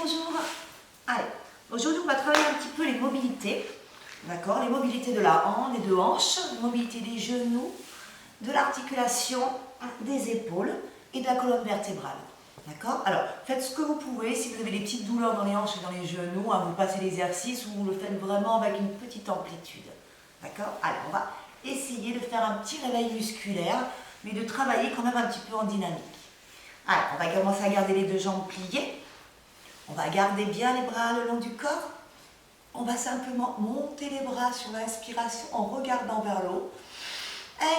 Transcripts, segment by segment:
bonjour. Allez, aujourd'hui on va travailler un petit peu les mobilités. D'accord, les mobilités de la hanche, des deux hanches, les mobilités des genoux, de l'articulation des épaules et de la colonne vertébrale. D'accord? Alors, faites ce que vous pouvez. Si vous avez des petites douleurs dans les hanches et dans les genoux, vous passez l'exercice ou vous le faites vraiment avec une petite amplitude. D'accord? Alors, on va essayer de faire un petit réveil musculaire, mais de travailler quand même un petit peu en dynamique. Alors, on va commencer à garder les deux jambes pliées. On va garder bien les bras le long du corps. On va simplement monter les bras sur l'inspiration en regardant vers le haut.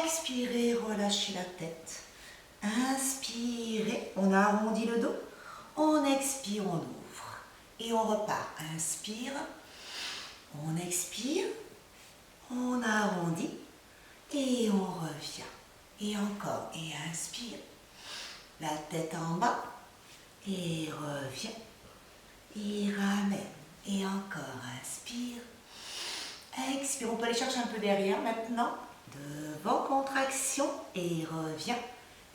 Expirez, relâchez la tête. Inspirez, on arrondit le dos. On expire, on ouvre. Et on repart. Inspire, on expire, on arrondit et on revient. Et encore, et inspire. La tête en bas et revient. Et ramène. Et encore, inspire. Expire. On peut aller chercher un peu derrière maintenant. Devant, contraction. Et revient.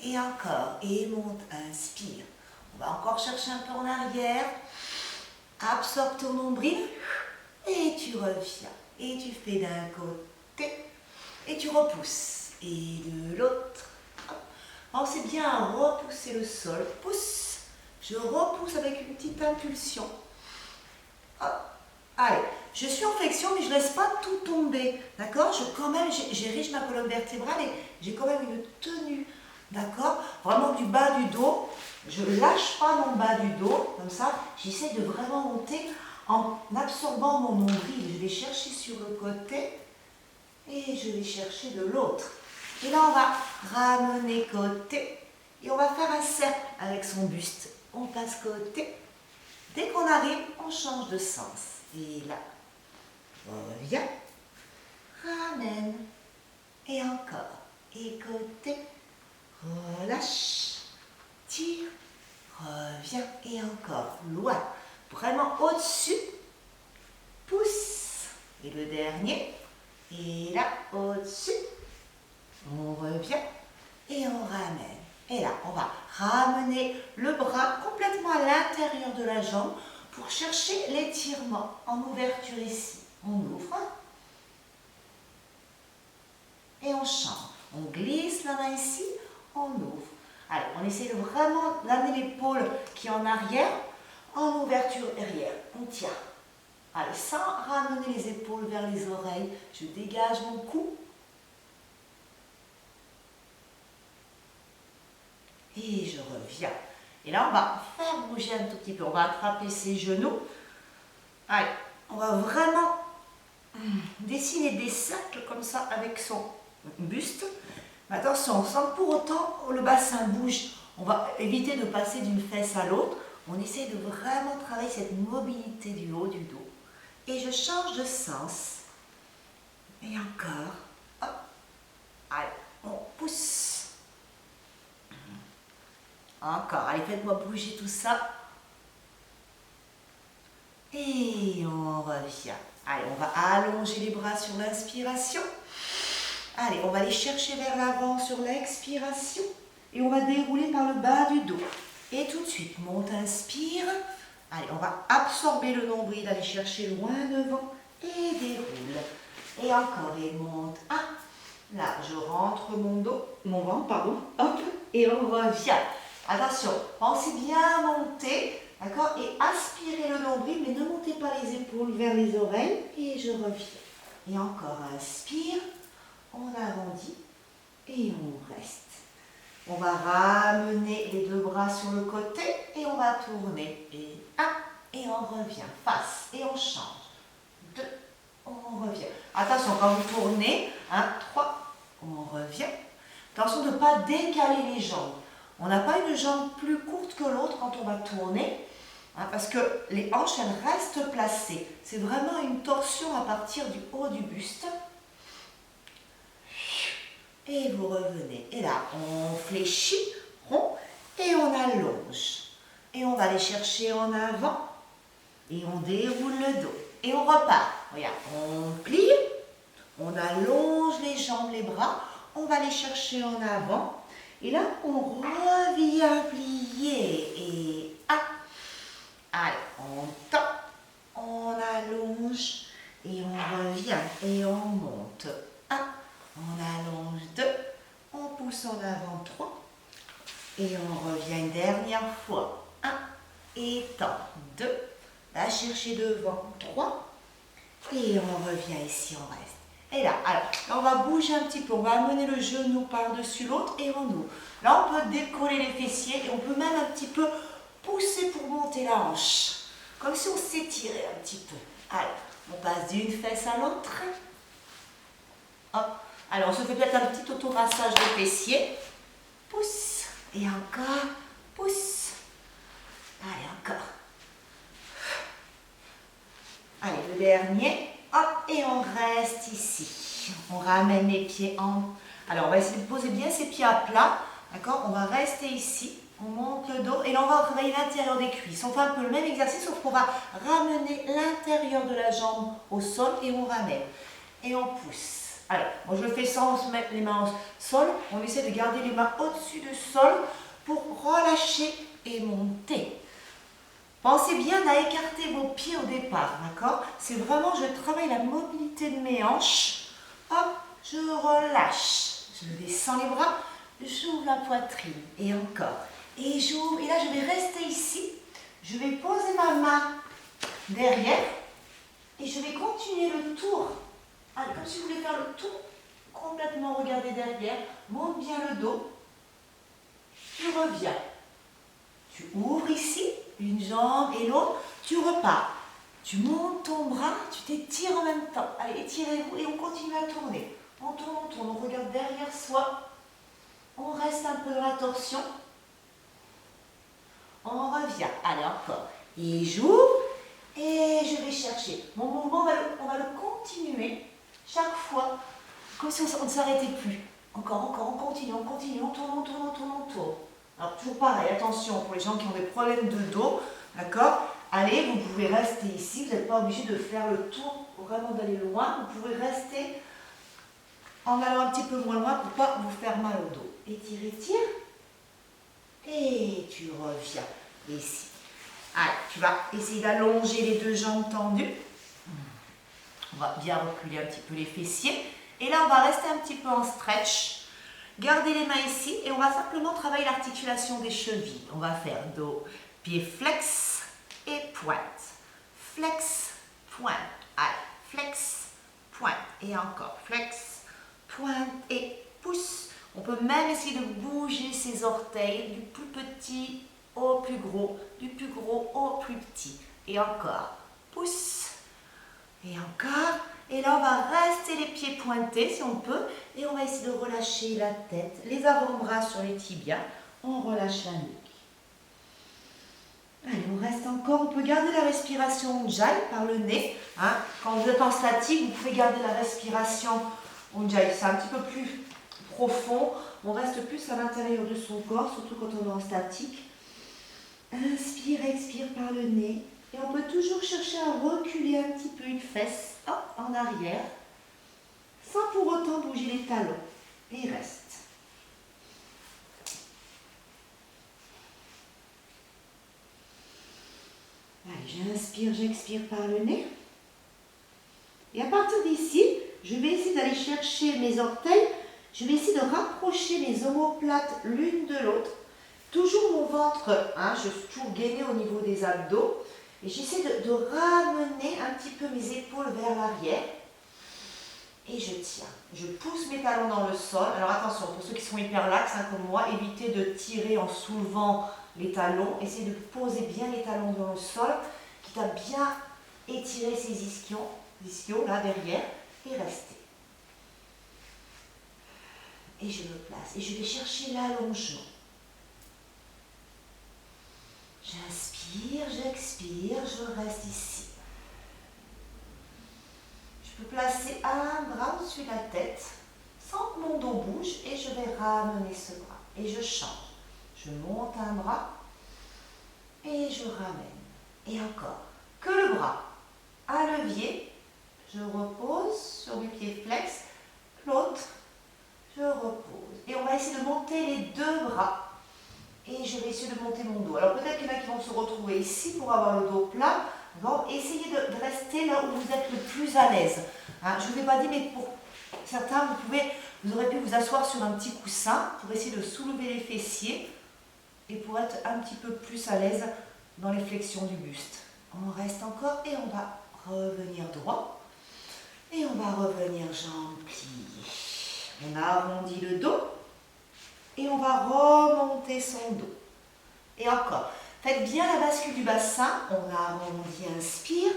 Et encore. Et monte. Inspire. On va encore chercher un peu en arrière. Absorbe ton nombril. Et tu reviens. Et tu fais d'un côté. Et tu repousses. Et de l'autre. Pensez bien à repousser le sol. Pousse. Je repousse avec une petite impulsion. Hop. Allez, je suis en flexion, mais je ne laisse pas tout tomber. D'accord? J'érige ma colonne vertébrale et j'ai quand même une tenue. D'accord? Vraiment du bas du dos. Je ne lâche pas mon bas du dos. Comme ça, j'essaie de vraiment monter en absorbant mon nombril. Je vais chercher sur le côté et je vais chercher de l'autre. Et là, on va ramener côté et on va faire un cercle avec son buste. On passe côté. Dès qu'on arrive, on change de sens. Et là, revient, ramène, et encore. Et côté, relâche, tire, revient, et encore. Loin, vraiment au-dessus, pousse. Et le dernier, et là, au-dessus, on revient, et on ramène. Et là, on va ramener le bras complètement à l'intérieur de la jambe pour chercher l'étirement en ouverture ici. On ouvre et on change. On glisse la main ici, on ouvre. Allez, on essaie de vraiment d'amener l'épaule qui est en arrière en ouverture derrière. On tient. Allez, sans ramener les épaules vers les oreilles, je dégage mon cou. Et je reviens. Et là, on va faire bouger un tout petit peu. On va attraper ses genoux. Allez, on va vraiment dessiner des cercles comme ça avec son buste. Mais attention, sans pour autant le bassin bouge. On va éviter de passer d'une fesse à l'autre. On essaie de vraiment travailler cette mobilité du haut du dos. Et je change de sens. Et encore. Hop. Allez, on pousse. Encore, allez, faites-moi bouger tout ça. Et on revient. Allez, on va allonger les bras sur l'inspiration. Allez, on va les chercher vers l'avant sur l'expiration. Et on va dérouler par le bas du dos. Et tout de suite, monte, inspire. Allez, on va absorber le nombril, aller chercher loin devant. Et déroule. Et encore, et monte. Là, je rentre mon ventre, pardon. Hop, et on revient. Attention, pensez bien à monter, d'accord, et aspirez le nombril, mais ne montez pas les épaules vers les oreilles, et je reviens. Et encore, inspire, on arrondit, et on reste. On va ramener les deux bras sur le côté, et on va tourner. Et et on revient, face, et on change. 2, on revient. Attention, quand vous tournez, 3, on revient. Attention de ne pas décaler les jambes. On n'a pas une jambe plus courte que l'autre quand on va tourner, parce que les hanches, elles restent placées. C'est vraiment une torsion à partir du haut du buste. Et vous revenez. Et là, on fléchit, rond, et on allonge. Et on va aller chercher en avant, et on déroule le dos. Et on repart. Regarde, on plie, on allonge les jambes, les bras, on va aller chercher en avant. Et là, on revient plier. Et allez, on Et on revient une dernière fois. 1, étend, 2, va chercher devant, 3. Et on revient ici, on reste. Et là, alors, là, on va bouger un petit peu. On va amener le genou par-dessus l'autre et on ouvre. Là, on peut décoller les fessiers et on peut même un petit peu pousser pour monter la hanche. Comme si on s'étirait un petit peu. Allez, on passe d'une fesse à l'autre. Hop. Alors, on se fait peut-être un petit automassage de fessiers. Pousse. Et encore. Pousse. Allez, encore. Allez, le dernier. Hop, et on reste ici. On ramène les pieds en... Alors, on va essayer de poser bien ses pieds à plat. D'accord? On va rester ici. On monte le dos. Et là, on va travailler l'intérieur des cuisses. On fait un peu le même exercice, sauf qu'on va ramener l'intérieur de la jambe au sol et on ramène. Et on pousse. Alors, moi, je le fais sans se mettre les mains au sol. On essaie de garder les mains au-dessus du sol pour relâcher et monter. Pensez bien à écarter vos pieds au départ, d'accord? C'est vraiment, je travaille la mobilité de mes hanches. Hop, je relâche. Je descends les bras, j'ouvre la poitrine. Et encore. Et j'ouvre. Et là, je vais rester ici. Je vais poser ma main derrière. Et je vais continuer le tour. Allez, comme si vous voulez faire le tour. Complètement regarder derrière. Monte bien le dos. Tu reviens. Tu ouvres ici. Une jambe et l'autre, tu repars. Tu montes ton bras, tu t'étires en même temps. Allez, étirez-vous et on continue à tourner. On tourne, on regarde derrière soi. On reste un peu dans la torsion. On revient. Allez, encore. Et j'ouvre et je vais chercher. Mon mouvement, on va le continuer chaque fois, comme si on ne s'arrêtait plus. Encore, on continue, on tourne, on tourne. Alors, toujours pareil, attention, pour les gens qui ont des problèmes de dos, d'accord? Allez, vous pouvez rester ici, vous n'êtes pas obligé de faire le tour, vraiment d'aller loin. Vous pouvez rester en allant un petit peu moins loin pour ne pas vous faire mal au dos. Étire, étire. Et tu reviens ici. Allez, tu vas essayer d'allonger les deux jambes tendues. On va bien reculer un petit peu les fessiers. Et là, on va rester un petit peu en stretch. Gardez les mains ici et on va simplement travailler l'articulation des chevilles. On va faire dos, pied flex et pointe. Flex, pointe. Allez, flex, pointe. Et encore, flex, pointe et pousse. On peut même essayer de bouger ses orteils du plus petit au plus gros, du plus gros au plus petit. Et encore, pousse. Et encore. Et là, on va rester les pieds pointés si on peut. Et on va essayer de relâcher la tête, les avant-bras sur les tibias. On relâche la nuque. Allez, on reste encore. On peut garder la respiration Ujjayi par le nez. Hein. Quand vous êtes en statique, vous pouvez garder la respiration Ujjayi. C'est un petit peu plus profond. On reste plus à l'intérieur de son corps, surtout quand on est en statique. Inspire, expire par le nez. Et on peut toujours chercher à reculer un petit peu une fesse, hop, en arrière, sans pour autant bouger les talons. Et reste. Allez, j'inspire, j'expire par le nez. Et à partir d'ici, je vais essayer d'aller chercher mes orteils. Je vais essayer de rapprocher mes omoplates l'une de l'autre. Toujours mon ventre, hein, je suis toujours gainée au niveau des abdos. Et j'essaie de ramener un petit peu mes épaules vers l'arrière. Et je tiens. Je pousse mes talons dans le sol. Alors attention, pour ceux qui sont hyper lax, hein, comme moi, évitez de tirer en soulevant les talons. Essayez de poser bien les talons dans le sol, quitte à bien étirer ces ischios là derrière. Et restez. Et je me place. Et je vais chercher l'allongement. J'inspire, j'expire, je reste ici. Je peux placer un bras au-dessus de la tête sans que mon dos bouge et je vais ramener ce bras. Et je change. Je monte un bras et je ramène. Et encore. Que le bras. Un levier. Je repose sur mes pieds flex. L'autre, je repose. Et on va essayer de monter les deux bras. Et je vais essayer de monter mon dos. Alors peut-être qu'il y en a qui vont se retrouver ici pour avoir le dos plat. Bon, essayez de rester là où vous êtes le plus à l'aise. Hein, je ne vous ai pas dit, mais pour certains, vous aurez pu vous asseoir sur un petit coussin pour essayer de soulever les fessiers. et pour être un petit peu plus à l'aise dans les flexions du buste. On reste encore et on va revenir droit. Et on va revenir jambes pliées. On arrondit le dos et on va remonter son dos. Et encore, faites bien la bascule du bassin. On arrondit, inspire.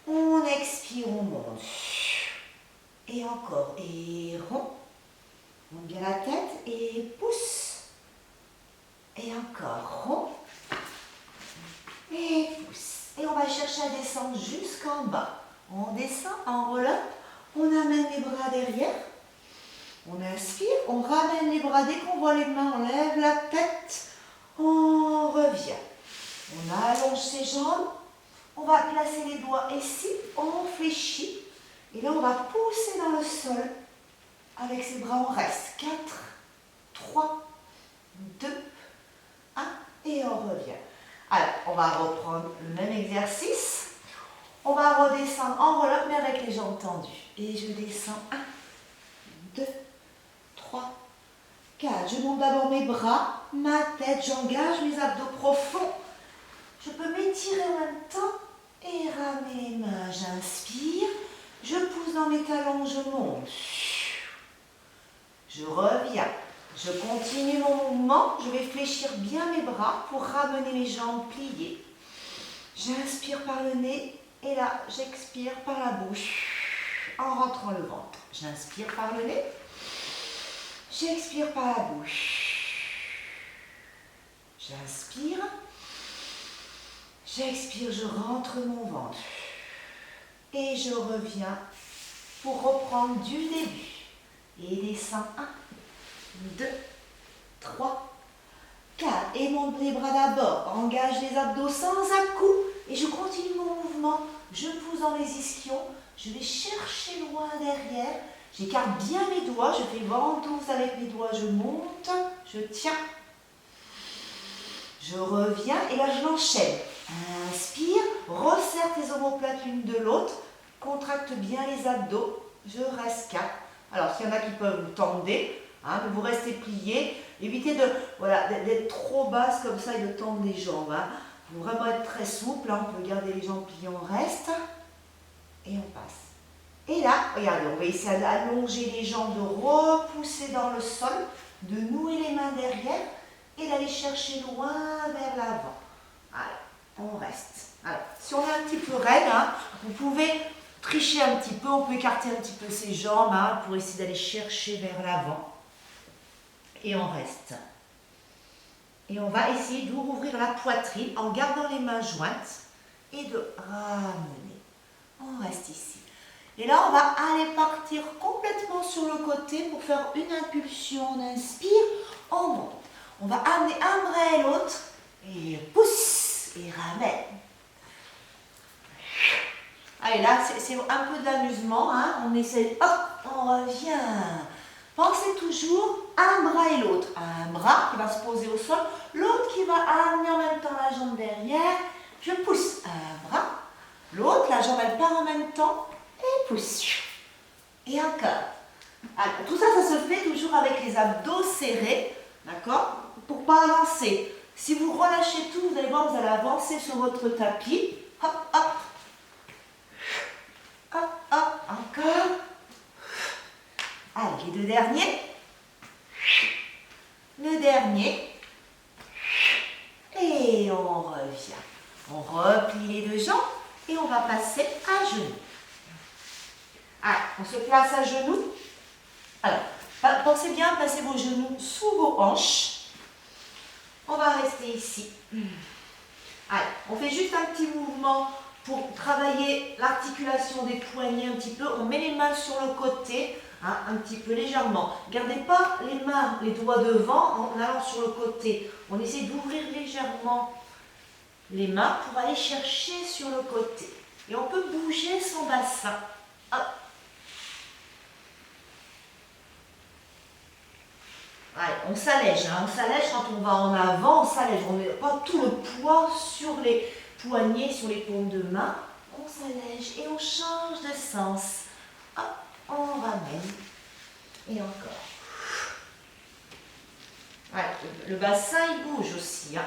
On expire, on monte. Et encore, et rond. Monte bien la tête et pousse. Et encore, rond. Et pousse. Et on va chercher à descendre jusqu'en bas. On descend, on relâche. On amène les bras derrière. On inspire, on ramène les bras. Dès qu'on voit les mains, on lève la tête. On revient. On allonge ses jambes. On va placer les doigts ici. On fléchit. Et là, on va pousser dans le sol. Avec ses bras, on reste. 4, 3, 2, 1. Et on revient. Alors, on va reprendre le même exercice. On va redescendre en relâche, mais avec les jambes tendues. Et je descends. 1, 2, 3, 4. Je monte d'abord mes bras, ma tête, j'engage mes abdos profonds. Je peux m'étirer en même temps et ramener les mains. J'inspire, je pousse dans mes talons, je monte. Je reviens. Je continue mon mouvement. Je vais fléchir bien mes bras pour ramener mes jambes pliées. J'inspire par le nez et là, j'expire par la bouche en rentrant le ventre. J'inspire par le nez. J'expire par la bouche. J'inspire. J'expire, je rentre mon ventre. Et je reviens pour reprendre du début. Et descends. 1, 2, 3, 4. Et monte les bras d'abord. Engage les abdos sans à-coups. Et je continue mon mouvement. Je pousse dans les ischions. Je vais chercher loin derrière. J'écarte bien mes doigts, je fais ventouse avec mes doigts, je monte, je tiens. Je reviens et là je l'enchaîne. Inspire, resserre tes omoplates l'une de l'autre, contracte bien les abdos, je reste 4. Alors s'il y en a qui peuvent vous tendre, hein, vous restez plié, évitez d'être trop basse comme ça et de tendre les jambes. Hein. Il faut vraiment être très souple, hein. On peut garder les jambes pliées, on reste et on passe. Et là, regardez, on va essayer d'allonger les jambes, de repousser dans le sol, de nouer les mains derrière et d'aller chercher loin vers l'avant. Voilà, on reste. Alors, si on est un petit peu raide, hein, vous pouvez tricher un petit peu, on peut écarter un petit peu ses jambes hein, pour essayer d'aller chercher vers l'avant. Et on reste. Et on va essayer d'ouvrir la poitrine en gardant les mains jointes et de ramener. On reste ici. Et là, on va aller partir complètement sur le côté pour faire une impulsion. On inspire, on monte. On va amener un bras et l'autre et pousse et ramène. Allez, là, c'est un peu de l'amusement. Hein. On essaie, hop, on revient. Pensez toujours un bras et l'autre. Un bras qui va se poser au sol, l'autre qui va amener en même temps la jambe derrière. Je pousse un bras, l'autre, la jambe elle part en même temps. Et pousse. Et encore. Alors, tout ça, ça se fait toujours avec les abdos serrés. D'accord? Pour ne pas avancer. Si vous relâchez tout, vous allez voir, vous allez avancer sur votre tapis. Hop, hop. Hop, hop. Encore. Allez, les deux derniers. Le dernier. Et on revient. On replie les deux jambes et on va passer à genoux. Alors, on se place à genoux. Alors, pensez bien à placer vos genoux sous vos hanches. On va rester ici. Allez, on fait juste un petit mouvement pour travailler l'articulation des poignets un petit peu. On met les mains sur le côté, hein, un petit peu légèrement. Gardez pas les mains, les doigts devant en allant sur le côté. On essaie d'ouvrir légèrement les mains pour aller chercher sur le côté. Et on peut bouger son bassin. Hop. Allez, on s'allège, hein. On s'allège quand on va en avant, on s'allège, on ne met pas tout le poids sur les poignets, sur les paumes de main. On s'allège et on change de sens. Hop, on ramène. Et encore. Allez, le bassin, il bouge aussi. Hein.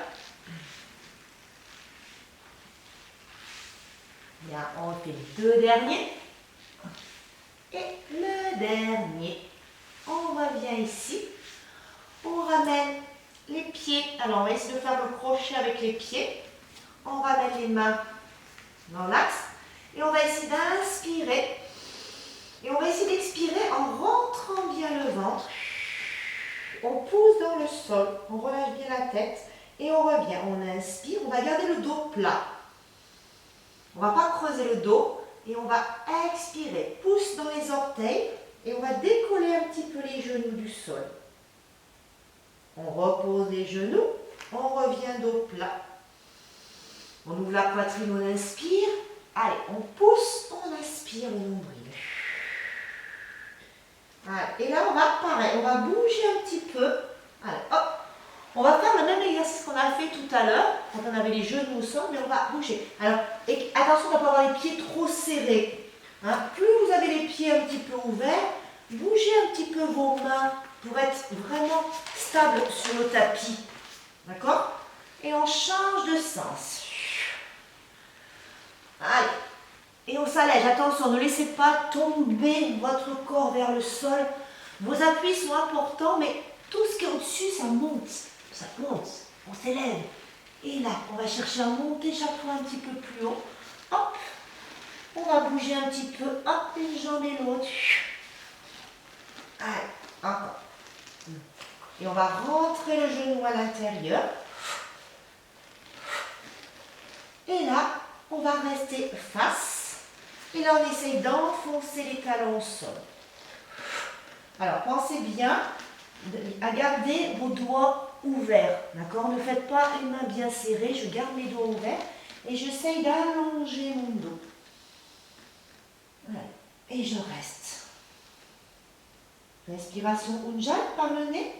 Bien, on fait les deux derniers. Et le dernier. On revient ici. On ramène les pieds. Alors, on va essayer de faire le crochet avec les pieds. On ramène les mains dans l'axe. Et on va essayer d'inspirer. Et on va essayer d'expirer en rentrant bien le ventre. On pousse dans le sol. On relâche bien la tête. Et on revient. On inspire. On va garder le dos plat. On ne va pas creuser le dos. Et on va expirer. Pousse dans les orteils. Et on va décoller un petit peu les genoux du sol. On repose les genoux. On revient dos plat. On ouvre la poitrine, on inspire. Allez, on pousse, on aspire le nombril. Allez, et là, on va, pareil, on va bouger un petit peu. Allez, hop. On va faire le même exercice qu'on a fait tout à l'heure, quand on avait les genoux au sol, mais on va bouger. Alors, et attention de ne pas avoir les pieds trop serrés. Hein. Plus vous avez les pieds un petit peu ouverts, bougez un petit peu vos mains pour être vraiment stable sur le tapis. D'accord? Et on change de sens. Allez. Et on s'allège. Attention, ne laissez pas tomber votre corps vers le sol. Vos appuis sont importants, mais tout ce qui est au-dessus, ça monte. Ça monte. On s'élève. Et là, on va chercher à monter chaque fois un petit peu plus haut. Hop. On va bouger un petit peu. Hop, une jambe et l'autre. Allez, encore. Et on va rentrer le genou à l'intérieur. Et là, on va rester face. Et là, on essaye d'enfoncer les talons au sol. Alors, pensez bien à garder vos doigts ouverts. D'accord? Ne faites pas une main bien serrée. Je garde mes doigts ouverts. Et j'essaye d'allonger mon dos. Voilà. Et je reste. Respiration Ujjayi par le nez.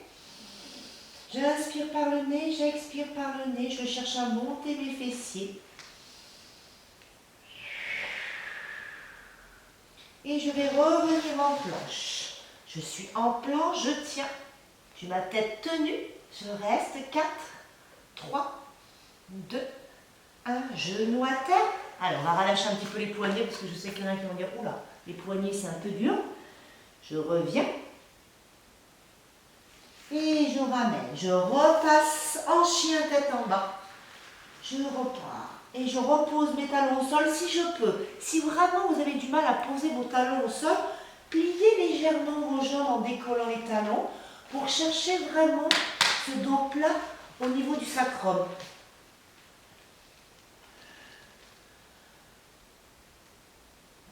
J'inspire par le nez, j'expire par le nez. Je cherche à monter mes fessiers. Et je vais revenir en planche. Je suis en planche, je tiens. J'ai ma tête tenue. Je reste. 4, 3, 2, 1. Genou à terre. Alors, on va relâcher un petit peu les poignets parce que je sais qu'il y en a qui vont dire « Oula, les poignets, c'est un peu dur. » Je reviens. Et je ramène. Je repasse en chien tête en bas. Je repars. Et je repose mes talons au sol si je peux. Si vraiment vous avez du mal à poser vos talons au sol, pliez légèrement vos jambes en décollant les talons pour chercher vraiment ce dos plat au niveau du sacrum.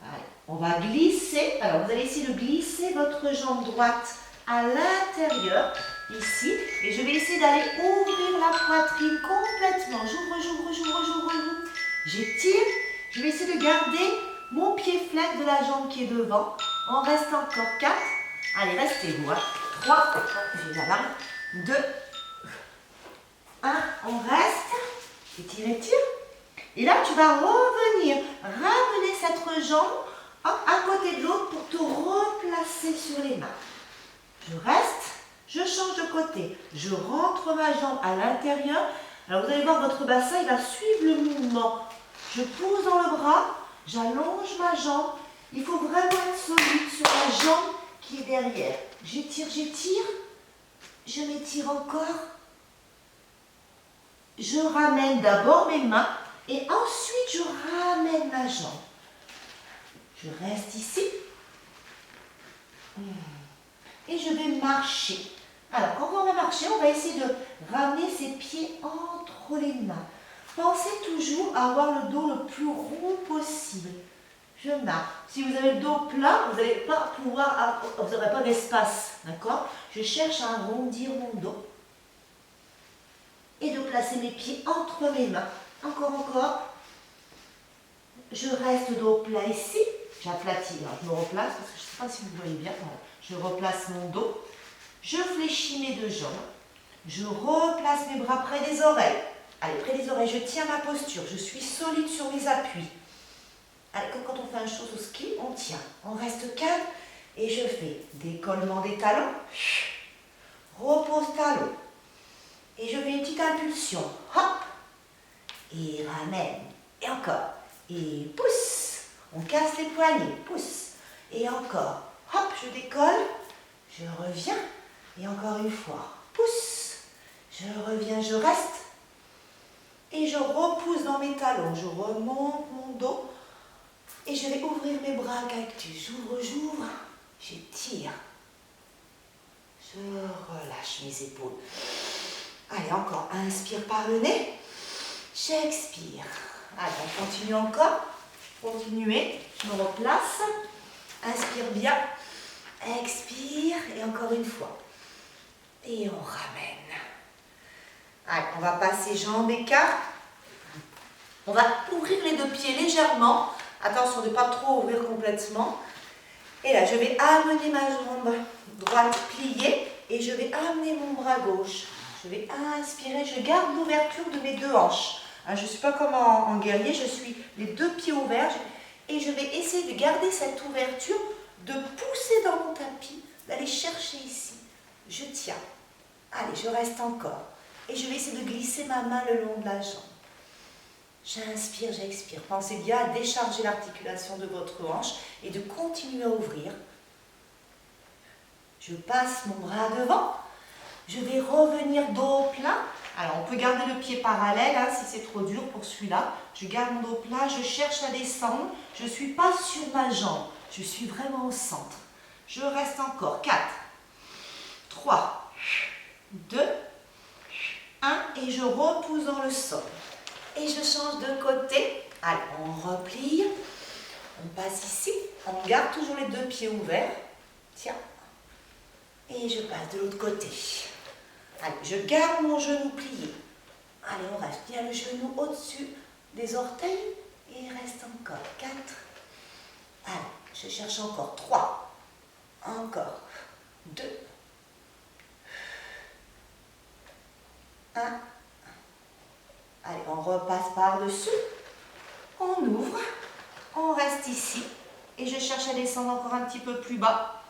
Allez, on va glisser. Alors vous allez essayer de glisser votre jambe droite à l'intérieur, ici. Et je vais essayer d'aller ouvrir la poitrine complètement. J'ouvre. J'étire. Je vais essayer de garder mon pied flex de la jambe qui est devant. On reste encore 4. Allez, restez-vous. 3, j'ai la barre. 2, 1. On reste. Étire. Et là, tu vas revenir. Ramener cette jambe à côté de l'autre pour te replacer sur les mains. Je reste. Je change de côté. Je rentre ma jambe à l'intérieur. Alors, vous allez voir, votre bassin, il va suivre le mouvement. Je pousse dans le bras. J'allonge ma jambe. Il faut vraiment être solide sur la jambe qui est derrière. J'étire. Je m'étire encore. Je ramène d'abord mes mains et ensuite je ramène ma jambe. Je reste ici. Et je vais marcher. Alors, quand on va marcher, on va essayer de ramener ses pieds entre les mains. Pensez toujours à avoir le dos le plus rond possible. Je marche. Si vous avez le dos plat, vous n'allez pas pouvoir, vous n'aurez pas d'espace. D'accord? Je cherche à arrondir mon dos. Et de placer mes pieds entre mes mains. Encore. Je reste dos plat ici. J'aplatis. Alors, je me replace parce que je ne sais pas si vous voyez bien. Je replace mon dos. Je fléchis mes deux jambes. Je replace mes bras près des oreilles. Allez, près des oreilles, je tiens ma posture. Je suis solide sur mes appuis. Allez, comme quand on fait un chose au ski, on tient. On reste calme et je fais décollement des talons. Repose talons. petite impulsion. Hop. Et ramène. Et encore. Et pousse. On casse les poignets. Pousse. Et encore. Hop, je décolle. Je reviens. Et encore une fois. Pousse. Je reviens, je reste. Et je repousse dans mes talons. Je remonte mon dos. Et je vais ouvrir mes bras cactus. J'ouvre. J'étire. Je relâche mes épaules. Allez, encore. Inspire par le nez. J'expire. Allez, on continue encore. Continuez. Je me replace. Inspire bien. Expire. Et encore une fois. Et on ramène. Allez, on va passer jambes écart. On va ouvrir les deux pieds légèrement. Attention de ne pas trop ouvrir complètement. Et là, je vais amener ma jambe droite pliée et je vais amener mon bras gauche. Je vais inspirer, je garde l'ouverture de mes deux hanches. Je ne suis pas comme en guerrier, je suis les deux pieds ouverts et je vais essayer de garder cette ouverture, de pousser dans mon tapis, d'aller chercher ici. Je tiens. Allez, je reste encore. Et je vais essayer de glisser ma main le long de la jambe. J'inspire, j'expire. Pensez bien à décharger l'articulation de votre hanche et de continuer à ouvrir. Je passe mon bras devant. Je vais revenir dos plein. Alors, on peut garder le pied parallèle si c'est trop dur pour celui-là. Je garde mon dos plat, je cherche à descendre. Je ne suis pas sur ma jambe. Je suis vraiment au centre. Je reste encore. 4, 3, 2, 1 et je repousse dans le sol. Et je change de côté. Allez, on replie. On passe ici. On garde toujours les deux pieds ouverts. Tiens. Et je passe de l'autre côté. Allez, je garde mon genou plié. Allez, on reste. Tiens le genou au-dessus des orteils. Et il reste encore. 4. Allez, je cherche encore. 3. Encore. 2. 1. Allez, on repasse par-dessus. On ouvre. On reste ici. Et je cherche à descendre encore un petit peu plus bas.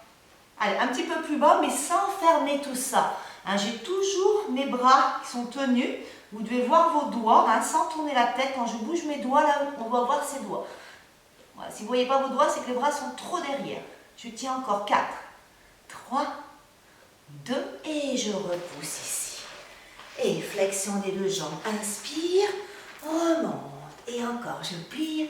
Allez, un petit peu plus bas, mais sans fermer tout ça. J'ai toujours mes bras qui sont tenus. Vous devez voir vos doigts, sans tourner la tête. Quand je bouge mes doigts, là, on va voir ces doigts. Voilà, si vous ne voyez pas vos doigts, c'est que les bras sont trop derrière. Je tiens encore 4, 3, 2, et je repousse ici. Et flexion des deux jambes. Inspire, remonte. Et encore, je plie.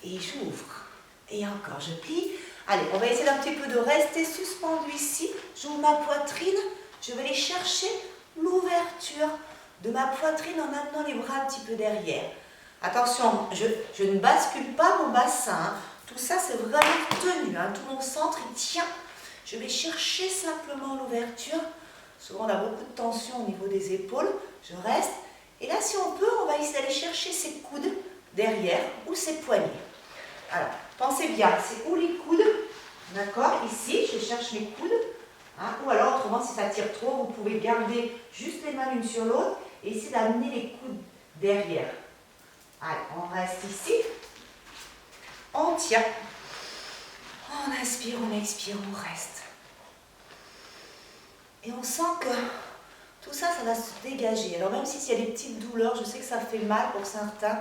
Et j'ouvre. Et encore, je plie. Allez, on va essayer un petit peu de rester suspendu ici. J'ouvre ma poitrine. Je vais aller chercher l'ouverture de ma poitrine en amenant les bras un petit peu derrière. Attention, je ne bascule pas mon bassin. Tout ça, c'est vraiment tenu. Tout mon centre, il tient. Je vais chercher simplement l'ouverture. Souvent, on a beaucoup de tension au niveau des épaules. Je reste. Et là, si on peut, on va essayer d'aller chercher ses coudes derrière ou ses poignets. Alors, pensez bien, c'est où les coudes? D'accord? Ici, je cherche mes coudes. Ou alors, autrement, si ça tire trop, vous pouvez garder juste les mains l'une sur l'autre et essayer d'amener les coudes derrière. Allez, on reste ici. On tient. On inspire, on expire, on reste. Et on sent que tout ça, ça va se dégager. Alors même s'il y a des petites douleurs, je sais que ça fait mal pour certains,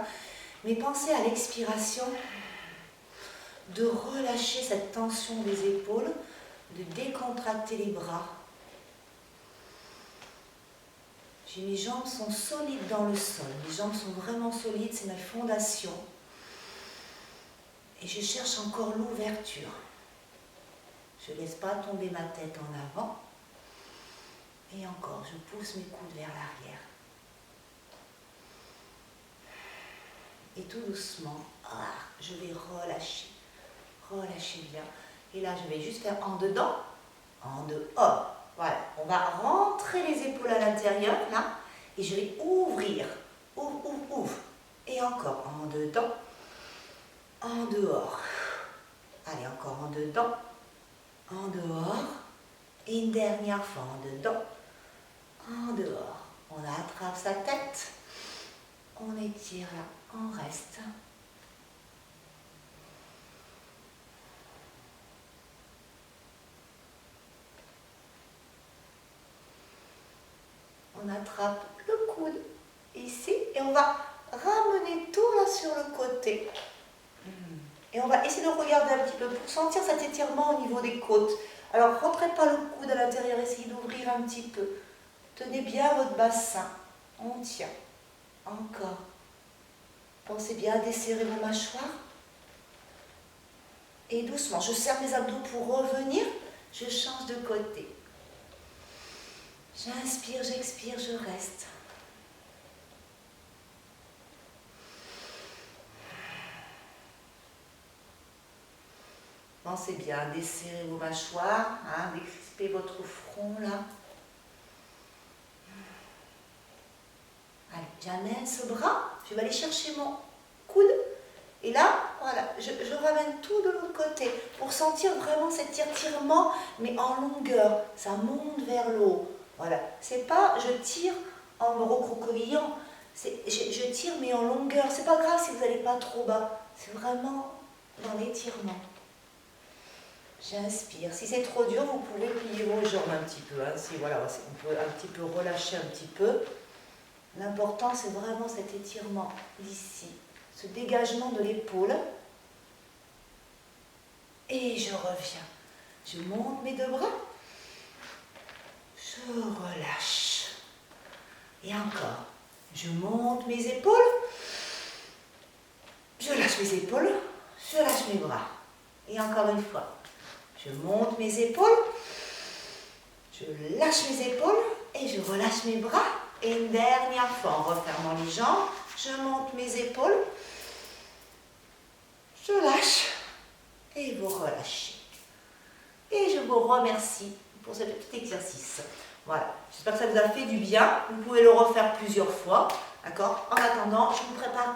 mais pensez à l'expiration, de relâcher cette tension des épaules, de décontracter les bras. Mes jambes sont solides dans le sol. Mes jambes sont vraiment solides, c'est ma fondation. Et je cherche encore l'ouverture. Je ne laisse pas tomber ma tête en avant. Et encore, je pousse mes coudes vers l'arrière. Et tout doucement, je vais relâcher. Relâchez bien. Et là, je vais juste faire en dedans, en dehors. Voilà. On va rentrer les épaules à l'intérieur, là. Et je vais ouvrir. Ouvre. Et encore en dedans, en dehors. Allez, encore en dedans, en dehors. Et une dernière fois en dedans, en dehors. On attrape sa tête. On étire là, on reste. On attrape le coude ici et on va ramener tout là sur le côté. Et on va essayer de regarder un petit peu pour sentir cet étirement au niveau des côtes. Alors, rentrez pas le coude à l'intérieur, essayez d'ouvrir un petit peu. Tenez bien votre bassin. On tient. Encore. Pensez bien à desserrer vos mâchoires. Et doucement, je serre mes abdos pour revenir. Je change de côté. J'inspire, j'expire, je reste. Pensez bien à desserrer vos mâchoires, hein, décrisper votre front là. Allez, j'amène ce bras, je vais aller chercher mon coude. Et là, voilà, je ramène tout de l'autre côté pour sentir vraiment cet étirement, mais en longueur. Ça monte vers le haut. Voilà, c'est pas je tire en me recroquevillant, je tire mais en longueur. C'est pas grave si vous n'allez pas trop bas, c'est vraiment dans l'étirement. J'inspire. Si c'est trop dur, vous pouvez plier vos jambes un petit peu. Hein. Si, voilà, on peut un petit peu relâcher un petit peu. L'important, c'est vraiment cet étirement ici, ce dégagement de l'épaule. Et je reviens. Je monte mes deux bras. Je relâche. Et encore. Je monte mes épaules. Je lâche mes épaules. Je lâche mes bras. Et encore une fois. Je monte mes épaules, je lâche mes épaules et je relâche mes bras. Et une dernière fois, en refermant les jambes, je monte mes épaules, je lâche et vous relâchez. Et je vous remercie pour ce petit exercice. Voilà, j'espère que ça vous a fait du bien. Vous pouvez le refaire plusieurs fois, d'accord? En attendant, je vous prépare